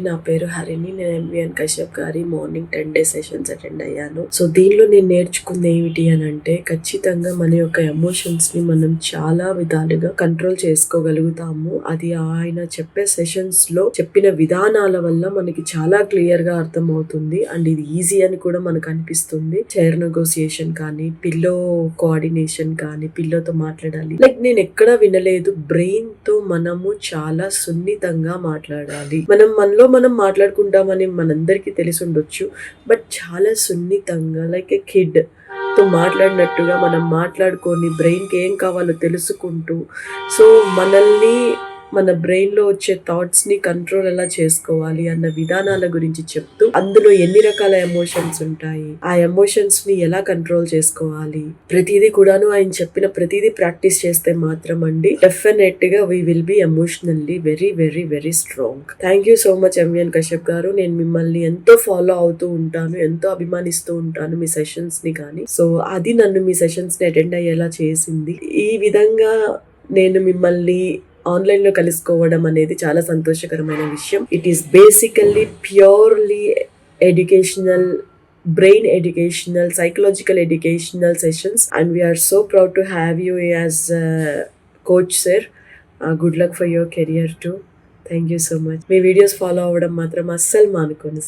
నా పేరు హరిణి. నేను ఎంవిఎన్ కశ్యప్ గారి మార్నింగ్ 10 డే సెషన్స్ అటెండ్ అయ్యాను. సో దీనిలో నేను నేర్చుకుంది ఏమిటి అని అంటే, ఖచ్చితంగా మన యొక్క ఎమోషన్స్ ని మనం చాలా విధాలుగా కంట్రోల్ చేసుకోగలుగుతాము. అది ఆయన చెప్పే సెషన్స్ లో చెప్పిన విధానాల వల్ల మనకి చాలా క్లియర్ గా అర్థమవుతుంది. అండ్ ఇది ఈజీ అని కూడా మనకు అనిపిస్తుంది. చైర్ నెగోసియేషన్ కానీ, పిల్లో కోఆర్డినేషన్ కానీ, పిల్లోతో మాట్లాడాలి, లైక్ నేను ఎక్కడా వినలేదు. బ్రెయిన్ తో మనము చాలా సున్నితంగా మాట్లాడాలి. మనలో మనం మాట్లాడుకుంటామని మనందరికీ తెలిసి ఉండొచ్చు. బట్ చాలా సున్నితంగా, లైక్ ఏ కిడ్ తో మాట్లాడినట్టుగా మనం మాట్లాడుకొని బ్రెయిన్ కి ఏం కావాలో తెలుసుకుంటూ, సో మనల్ని మన బ్రెయిన్ లో వచ్చే థాట్స్ ని కంట్రోల్ ఎలా చేసుకోవాలి అన్న విధానాల గురించి చెప్తూ, అందులో ఎన్ని రకాల ఎమోషన్స్ ఉంటాయి, ఆ ఎమోషన్స్ ని ఎలా కంట్రోల్ చేసుకోవాలి, ప్రతిదీ కూడాను ఆయన చెప్పిన ప్రతిదీ ప్రాక్టీస్ చేస్తే మాత్రం అండి డెఫినెట్ గా we will be emotionally very very very strong. Thank you so much MVN Kashyap గారు. నేను మిమ్మల్ని ఎంతో ఫాలో అవుతూ ఉంటాను, ఎంతో అభిమానిస్తూ ఉంటాను మీ సెషన్స్ ని కానీ. సో అది నన్ను మీ సెషన్స్ ని అటెండ్ అయ్యేలా చేసింది. ఈ విధంగా నేను మిమ్మల్ని ఆన్లైన్ లో కలుసుకోవడం అనేది చాలా సంతోషకరమైన విషయం. It is basically purely educational, brain educational, psychological educational sessions, and we are so proud to have you as a coach, sir. Good luck for your career too. Thank you so much. Me videos follow అవ్వడం మాత్రం అస్సలు మానుకోండి.